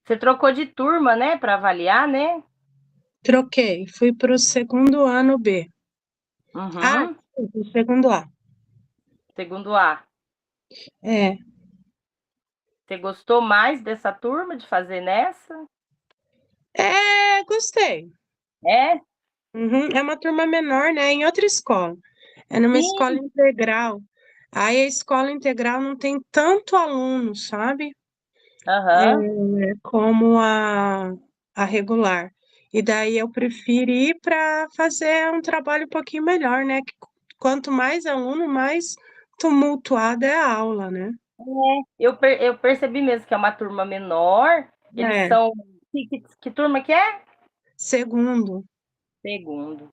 Você trocou de turma, né, para avaliar, né? Troquei, fui para o segundo ano B. Ah, Uhum. o segundo A. Segundo A. É, Você gostou mais dessa turma de fazer nessa? gostei. É? Uhum, é uma turma menor, né? Em outra escola. É numa escola Sim. integral. Aí a escola integral não tem tanto aluno, sabe? Aham. Como a regular. E daí eu prefiro ir para fazer um trabalho um pouquinho melhor, né? Que quanto mais aluno, mais tumultuada é a aula, né? Eu percebi mesmo que é uma turma menor. Eles É, são. Que turma que é? segundo. Segundo.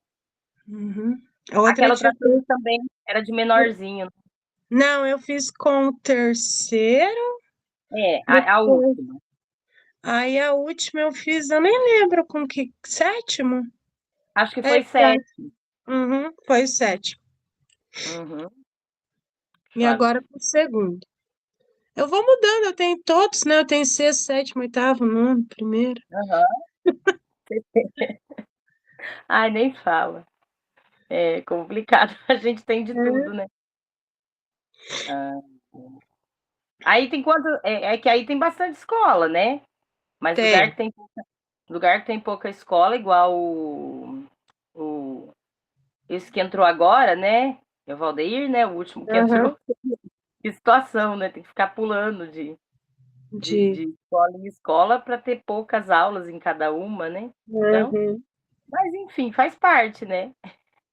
Uhum. A outra Aquela tinha outra turma feito. também era de menorzinho. Não, eu fiz com o terceiro, É, a depois. última. Aí a última eu fiz, eu nem lembro com que. Sétimo? Acho que É, foi sete. uhum, foi o sétimo. Uhum. E Fala. agora pro segundo. Eu vou mudando, eu tenho todos, né? Eu tenho sexto, sétimo, oitavo, nono, primeiro. Aham. Ai, nem fala. É complicado. A gente tem de tudo, É, né? Ah. Aí tem quanto. É que aí tem bastante escola, né? Mas tem. lugar que tem pouca escola, igual esse que entrou agora, né? É o Valdeir, né? O último que Aham. entrou. Que situação, né? Tem que ficar pulando De. de escola em escola para ter poucas aulas em cada uma, né? Então, Uhum. mas enfim, faz parte, né?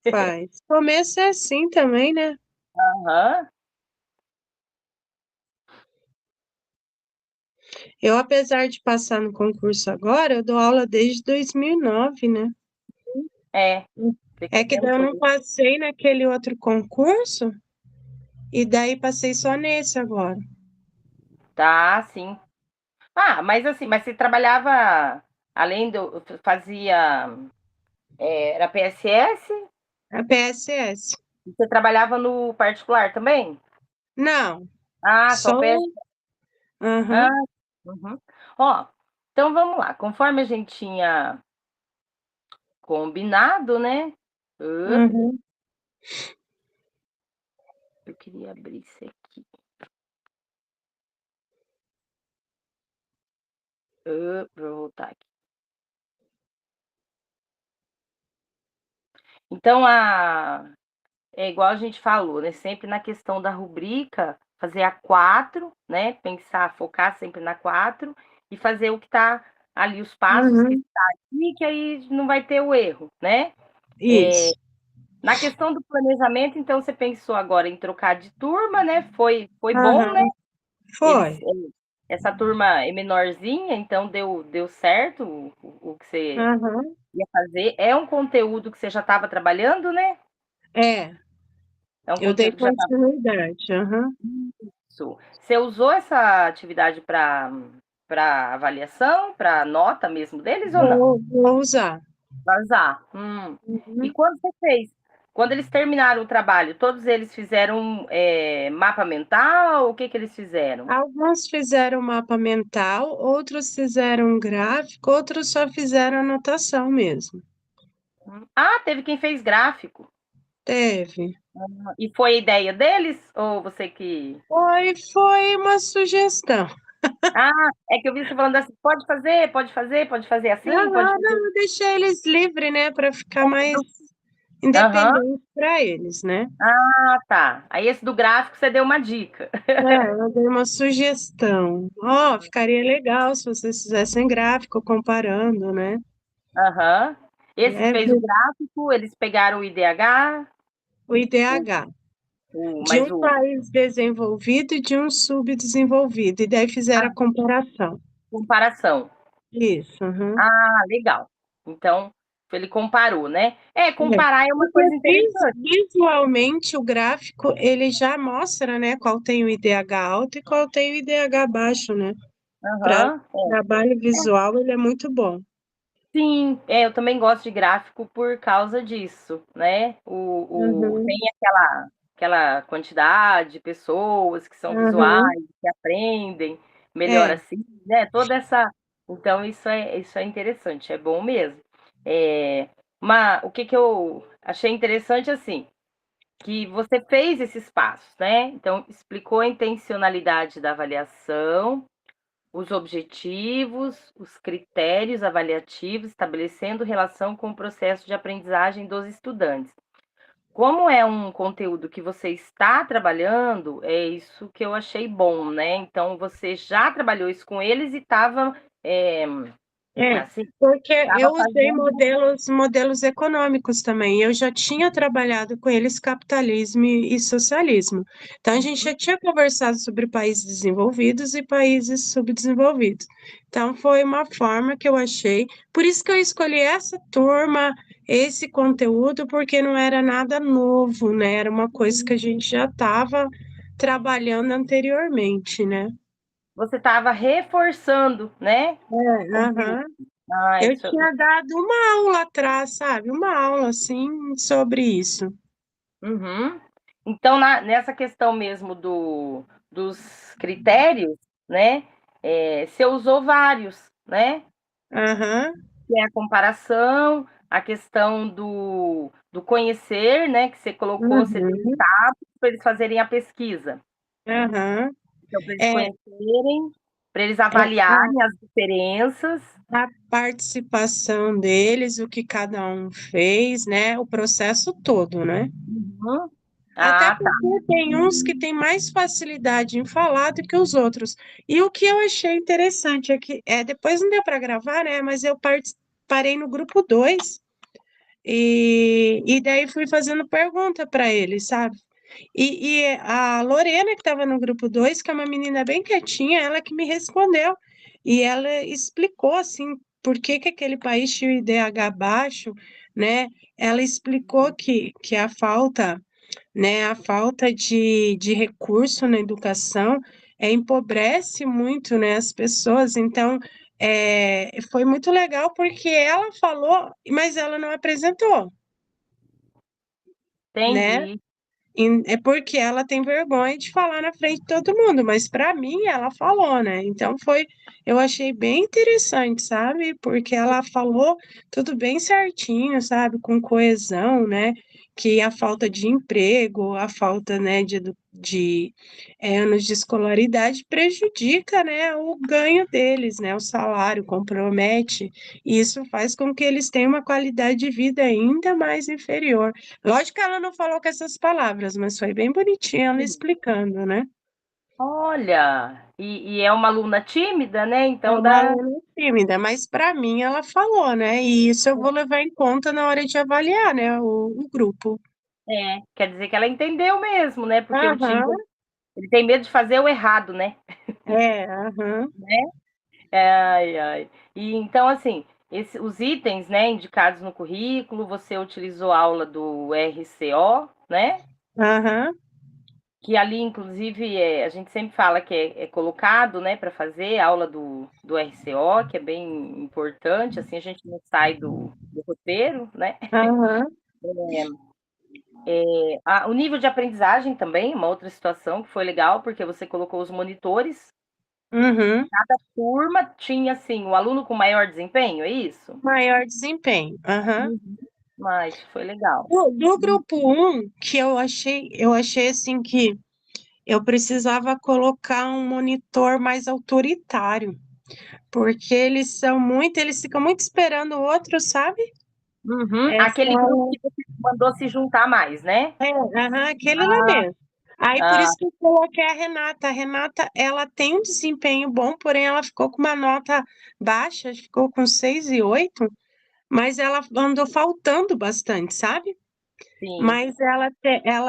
Faz. Começo é assim também, né? Aham. Eu, apesar de passar no concurso agora, eu dou aula desde 2009, né? É, você É que daí eu não comentou. passei naquele outro concurso e daí passei só nesse agora. Tá, sim. Ah, mas assim, mas você trabalhava além do. Fazia. Era PSS? A PSS. E você trabalhava no particular também? Não, Ah, só só. PSS. Ah, Aham. uhum. Ó, então vamos lá. Conforme a gente tinha combinado, né? Uhum. Eu queria abrir isso aqui. Vou voltar aqui. Então, é igual a gente falou, né? Sempre na questão da rubrica, fazer a 4, né? Pensar, focar sempre na 4 e fazer o que está ali, os passos que Uhum. está aqui, que aí não vai ter o erro, né? Isso. Na questão do planejamento, então você pensou agora em trocar de turma, né? Foi bom, né? Aham. Eles, Foi. essa turma é menorzinha, então deu certo o que você Aham. ia fazer. É um conteúdo que você já estava trabalhando, né? É, É um eu dei conteúdo que já estava. continuidade. Aham. Isso. Você usou essa atividade para avaliação, para nota mesmo deles ou não? Vou usar. Vai usar. E Uhum. quando você fez? Quando eles terminaram o trabalho, todos eles fizeram mapa mental? O que que eles fizeram? Alguns fizeram mapa mental, outros fizeram gráfico, outros só fizeram anotação mesmo. Ah, teve quem fez gráfico. Teve. E foi ideia deles? Ou você que. Foi uma sugestão. Ah, é que eu vi você falando assim: pode fazer assim, pode Aham, fazer. não, eu deixei eles livres, né, para ficar mais Aham. independente para eles, né? Ah, tá. Aí esse do gráfico você deu uma dica. É, eu dei uma sugestão. Ó, ficaria legal se vocês fizessem gráfico comparando, né? Aham. Esse que É, fez o gráfico, eles pegaram o IDH, o IDH, de mas um país desenvolvido e de um subdesenvolvido, e daí fizeram a comparação. comparação. Isso, uhum. Ah, legal. Então, ele comparou, né? É, É. comparar é uma Porque coisa interessante. visualmente o gráfico ele já mostra, né, qual tem o IDH alto e qual tem o IDH baixo, né? Para Aham. trabalho visual ele é muito bom. Sim, eu também gosto de gráfico por causa disso, né? Tem Uhum, aquela quantidade de pessoas que são uhum. visuais, que aprendem melhor É, assim, né? Toda essa. Então, isso é interessante, é bom mesmo. É, o que eu achei interessante, assim, que você fez esses passos, né? Então, explicou a intencionalidade da avaliação, os objetivos, os critérios avaliativos, estabelecendo relação com o processo de aprendizagem dos estudantes. Como é um conteúdo que você está trabalhando, é isso que eu achei bom, né? Então, você já trabalhou isso com eles e estava, é, assim, porque estava eu usei fazendo. modelos econômicos também. Eu já tinha trabalhado com eles capitalismo e socialismo. Então, a gente já tinha conversado sobre países desenvolvidos e países subdesenvolvidos. Então, foi uma forma que eu achei. Por isso que eu escolhi essa turma, esse conteúdo, porque não era nada novo, né? Era uma coisa que a gente já estava trabalhando anteriormente, né? Você estava reforçando, né? É, Conteúdo. aham. Ah, Eu isso, tinha dado uma aula atrás, sabe? Uma aula assim sobre isso. uhum. Então, nessa questão mesmo dos critérios, né? Você usou vários, né? Aham, Que é a comparação, a questão do conhecer, né? Que você colocou, você deu uhum, para eles fazerem a pesquisa. aham. Então, para eles É, conhecerem, para eles é avaliarem as diferenças. a participação deles, o que cada um fez, né? O processo todo, né? Uhum. Até Ah, tá. porque tem uns que têm mais facilidade em falar do que os outros. E o que eu achei interessante é que, depois não deu para gravar, né? Mas eu parei no grupo 2 e daí fui fazendo pergunta para eles, sabe? E a Lorena, que estava no grupo 2 que é uma menina bem quietinha, ela que me respondeu. E ela explicou, assim, por que que aquele país tinha o IDH baixo, né? Ela explicou que a falta de recurso na educação empobrece muito, né, as pessoas. Então, foi muito legal porque ela falou, mas ela não apresentou, né? Entendi. É porque ela tem vergonha de falar na frente de todo mundo, mas para mim ela falou, né? Então eu achei bem interessante, sabe? Porque ela falou tudo bem certinho, sabe? Com coesão, né? Que a falta de emprego, a falta, né, de anos de escolaridade prejudica, né, o ganho deles, né? O salário compromete, e isso faz com que eles tenham uma qualidade de vida ainda mais inferior. Lógico que ela não falou com essas palavras, mas foi bem bonitinha ela Sim. explicando, né? Olha, e é uma aluna tímida, né? É Então uma dá. aluna tímida, mas para mim ela falou, né? E isso eu vou levar em conta na hora de avaliar, né? O grupo. Quer dizer que ela entendeu mesmo, né? Porque o Aham, tímido, ele tem medo de fazer o errado, né? aham, Ai, ai. E então, assim, os itens, né, indicados no currículo, você utilizou a aula do RCO, né? aham, Que ali, inclusive, a gente sempre fala que é colocado, né, para fazer a aula do RCO, que é bem importante, assim a gente não sai do roteiro, né? aham, O nível de aprendizagem também, uma outra situação que foi legal, porque você colocou os monitores. uhum. Cada turma tinha, assim, o aluno com maior desempenho, é isso? Maior desempenho. Aham. Uhum. Mas foi legal. Do grupo um que eu achei assim que eu precisava colocar um monitor mais autoritário, porque eles ficam muito esperando o outro, sabe? Uhum. É, Aquele grupo que você mandou se juntar mais, né? aham, aquele lá mesmo. Aí por Ah, isso que eu coloquei a Renata. A Renata, ela tem um desempenho bom, porém ela ficou com uma nota baixa, ficou com 6,8, mas ela andou faltando bastante, sabe? sim. Mas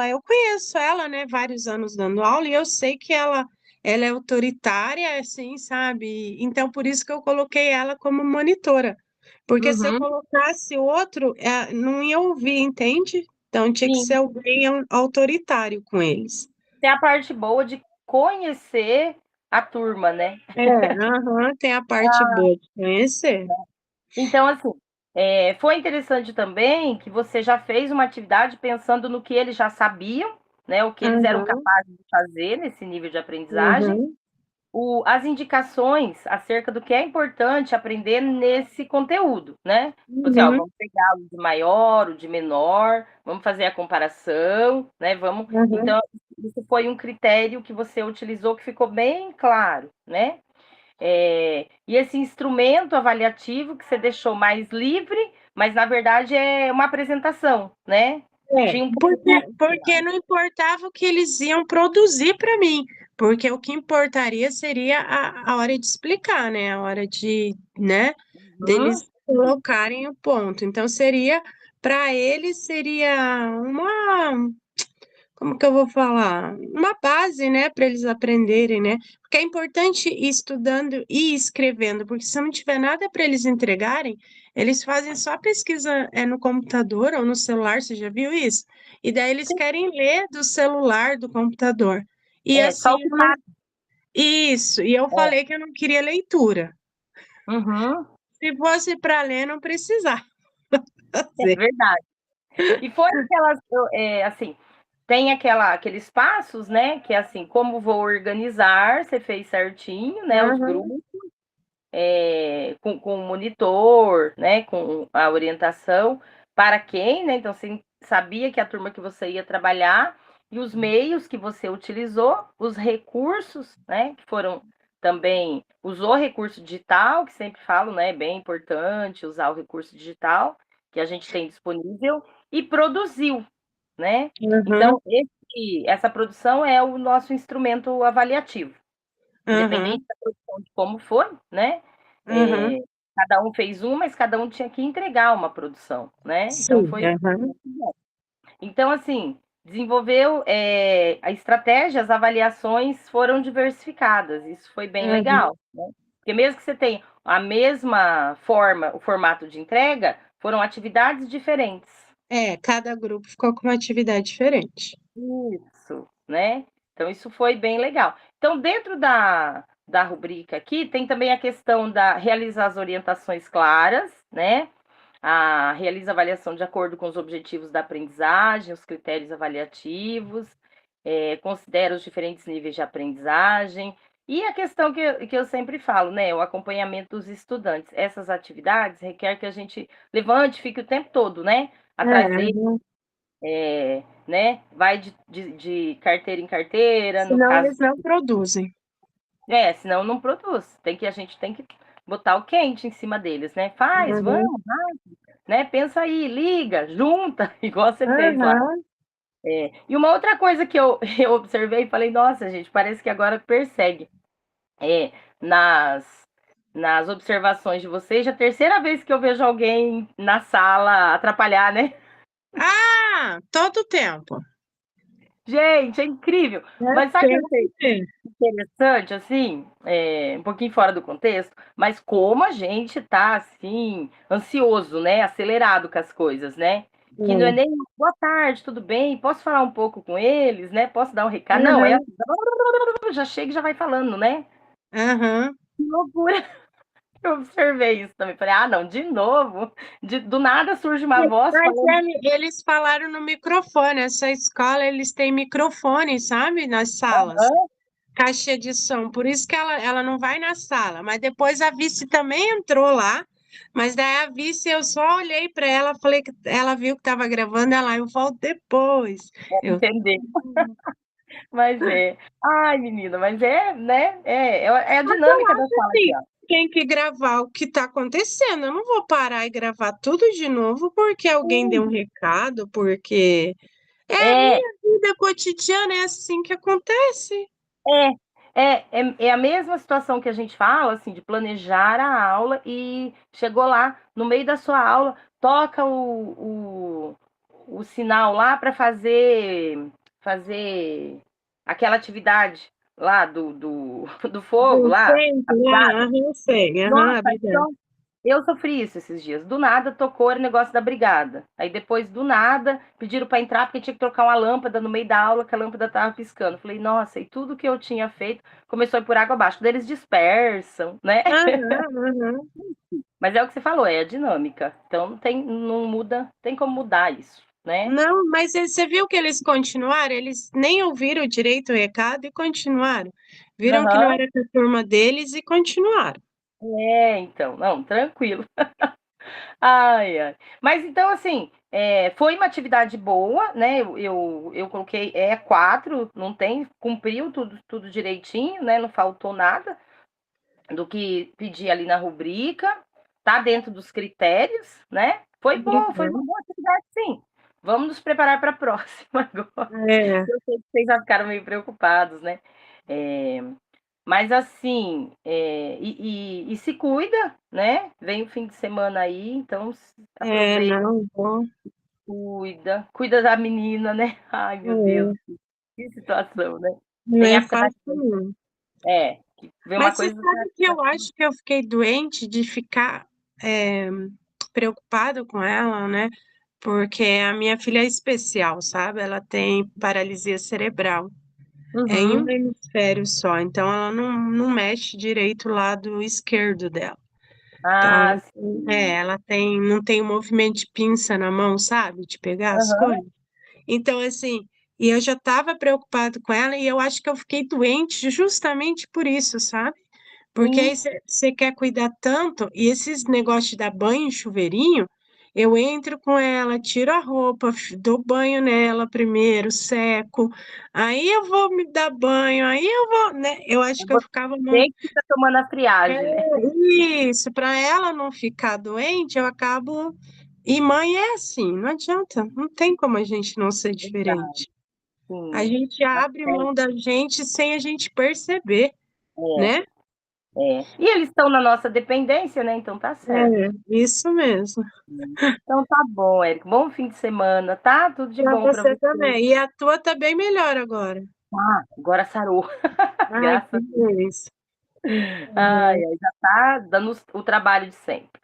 eu conheço ela, né, vários anos dando aula, e eu sei que ela é autoritária, assim, sabe? Então, por isso que eu coloquei ela como monitora. Porque se eu Uhum. colocasse outro, não ia ouvir, entende? Então, tinha que ser Sim. alguém autoritário com eles. Tem a parte boa de conhecer a turma, né? Aham, tem a parte boa de conhecer. Então, assim, foi interessante também que você já fez uma atividade pensando no que eles já sabiam, né, o que eles eram Uhum, capazes de fazer nesse nível de aprendizagem, uhum, as indicações acerca do que é importante aprender nesse conteúdo, né? Tipo assim, ó, uhum, vamos pegar o de maior, o de menor, vamos fazer a comparação, né? Vamos. uhum. Então, isso foi um critério que você utilizou que ficou bem claro, né? E esse instrumento avaliativo que você deixou mais livre, mas na verdade é uma apresentação, né? É, Tinha um produto porque não importava o que eles iam produzir para mim, porque o que importaria seria a hora de explicar, né? A hora de, né, lá. deles colocarem o ponto. Então seria para eles seria uma, como que eu vou falar? Uma base, né, para eles aprenderem, né? Porque é importante ir estudando e escrevendo, porque se não tiver nada para eles entregarem, eles fazem só pesquisa no computador ou no celular, você já viu isso? E daí eles querem ler do celular, do computador. E Só assim, o que eu não... tá. Isso, e eu falei que eu não queria leitura. Uhum, Se fosse para ler, não precisava é fazer. verdade. E foi aquelas, assim, tem aqueles passos, né? Que é assim, como vou organizar, você fez certinho, né? Os Uhum, grupos, com o monitor, né? Com a orientação para quem, né? Então, você sabia que a turma que você ia trabalhar e os meios que você utilizou, os recursos, né? Que foram também, usou recurso digital, que sempre falo, né? É bem importante usar o recurso digital que a gente tem disponível e produziu, né? uhum, Então, essa produção é o nosso instrumento avaliativo, independente uhum, da produção de como foi, né? É, uhum. cada um fez uma, mas cada um tinha que entregar uma produção, né? Então, Sim, foi uhum, muito bom. Então, assim, desenvolveu a estratégia, as avaliações foram diversificadas, isso foi bem uhum. legal, né? Porque mesmo que você tenha a mesma forma, o formato de entrega, foram atividades diferentes. É, cada grupo ficou com uma atividade diferente. Isso, né? Então, isso foi bem legal. Então, dentro da rubrica aqui, tem também a questão da realizar as orientações claras, né? Realiza avaliação de acordo com os objetivos da aprendizagem, os critérios avaliativos, considera os diferentes níveis de aprendizagem. E a questão que eu sempre falo, né? O acompanhamento dos estudantes. Essas atividades requer que a gente levante, fique o tempo todo, né? Atrás É, deles, né? Vai de carteira em carteira, no senão caso. eles não produzem. Senão não produz. A gente tem que botar o quente em cima deles, né? Faz, Uhum, vamos, né? Pensa aí, liga, junta, igual você fez lá. uhum. E uma outra coisa que eu observei e falei, nossa, gente, parece que agora persegue. É, nas, nas observações de vocês, já é a terceira vez que eu vejo alguém na sala atrapalhar, né? Ah, todo tempo. Gente, é incrível. É Mas sabe o que eu achei sempre. interessante, assim, um pouquinho fora do contexto, mas como a gente tá, assim, ansioso, né? Acelerado com as coisas, né? Que não é É. nem boa tarde, tudo bem? Posso falar um pouco com eles, né? Posso dar um recado? Não, é Uhum, assim, já chega e já vai falando, né? uhum. Que loucura! Eu observei isso também. Falei, não, de novo. Do nada surge uma voz Mas falando. eles falaram no microfone. Essa escola, eles têm microfone, sabe? Nas salas. Hã? Caixa de som. Por isso que ela não vai na sala. Mas depois a vice também entrou lá. Mas daí a vice, eu só olhei para ela, falei que ela viu que estava gravando, ela, eu volto depois. Eu, Entender. Mas é. Ai, menina, mas né? É a dinâmica da sala aqui, assim, ó. tem que gravar o que está acontecendo. Eu não vou parar e gravar tudo de novo porque alguém deu um recado, porque é a É, minha vida cotidiana, é assim que acontece. é, é a mesma situação que a gente fala, assim, de planejar a aula e chegou lá, no meio da sua aula, toca o sinal lá para fazer aquela atividade lá do fogo, Do lá, a centro, lá, brigada. aham, sei, aham, Nossa, então obrigada. Eu sofri isso esses dias. Do nada tocou era o negócio da brigada. Aí depois, do nada, pediram para entrar porque tinha que trocar uma lâmpada no meio da aula, que a lâmpada tava piscando. Falei, nossa, e tudo que eu tinha feito começou a ir por água abaixo. Quando eles dispersam, né? Aham, aham. Mas é o que você falou, é a dinâmica. Então não muda, tem como mudar isso, né? Não, mas você viu que eles continuaram? Eles nem ouviram direito o recado e continuaram. Viram que não Aham. era com a turma deles e continuaram. É, então, não, tranquilo. Ai, ai. Mas então, assim, foi uma atividade boa, né? Eu coloquei 4, não tem, cumpriu tudo direitinho, né? Não faltou nada do que pedi ali na rubrica, tá dentro dos critérios, né? Foi bom, foi uma Uhum. boa atividade, sim. Vamos nos preparar para a próxima agora. É, Eu sei que vocês já ficaram meio preocupados, né? É, mas assim, e se cuida, né? Vem o fim de semana aí, então aproveita, não, bom. cuida da menina, né? Ai, meu Deus, É, que situação, né? não Tem é época da. fácil, não. Que vem uma Mas você coisa. sabe que eu acho que eu fiquei doente de ficar é, preocupado com ela, né? Porque a minha filha é especial, sabe? Ela tem paralisia cerebral. É em um Uhum. hemisfério só, então ela não mexe direito o lado esquerdo dela. Então Ah, sim. ela tem, não tem o movimento de pinça na mão, sabe? De pegar as Aham. coisas. Então, assim, e eu já estava preocupado com ela e eu acho que eu fiquei doente justamente por isso, sabe? Porque Sim. aí você quer cuidar tanto, e esses negócios de dar banho em chuveirinho, eu entro com ela, tiro a roupa, dou banho nela primeiro, seco, aí eu vou me dar banho, aí eu vou, né? Eu acho É que eu você ficava muito. que fica tomando a friagem, né? Isso, para ela não ficar doente, eu acabo. E mãe é assim, não adianta, não tem como a gente não ser Verdade, diferente. A sim. gente Tá abre mão certo. da gente sem a gente perceber, É, né? E eles estão na nossa dependência, né? Então tá certo. É, isso mesmo. Então tá bom, Érico. Bom fim de semana, tá? Tudo de Para bom para você você. também. E a tua tá bem melhor agora. Ah, agora sarou. Ai, Graças que a Deus. beleza. Ai, Uhum. ai, já tá dando o trabalho de sempre.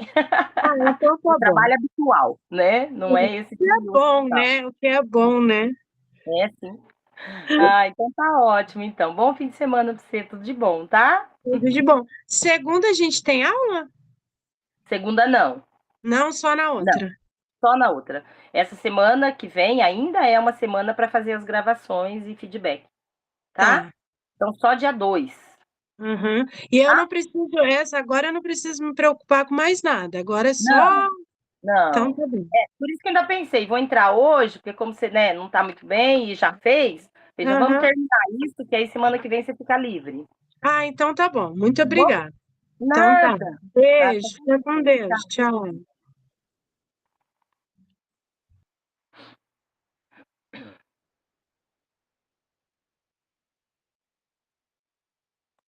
Ah, então O tá bom. trabalho habitual, né? O Não é esse que é de bom, hospital. né? O que é bom, né? É sim. Ah, então tá ótimo, então. Bom fim de semana pra você, tudo de bom, tá? Tudo de bom. Segunda a gente tem aula? Segunda não. Não, só na Não, outra. só na outra. Essa semana que vem ainda é uma semana para fazer as gravações e feedback, tá? Tá. Então só dia 2. Uhum. E eu não preciso, essa agora eu não preciso me preocupar com mais nada. Agora é só. Não, Então não. tá bem. Por isso que eu ainda pensei, vou entrar hoje, porque como você, né, não tá muito bem e já fez, já vamos Uhum. terminar isso, que aí semana que vem você fica livre. Ah, então tá bom. Muito Tá bom? obrigada. Então tá. Nada. Tá, Beijo. Fica com Deus. tchau. Tchau.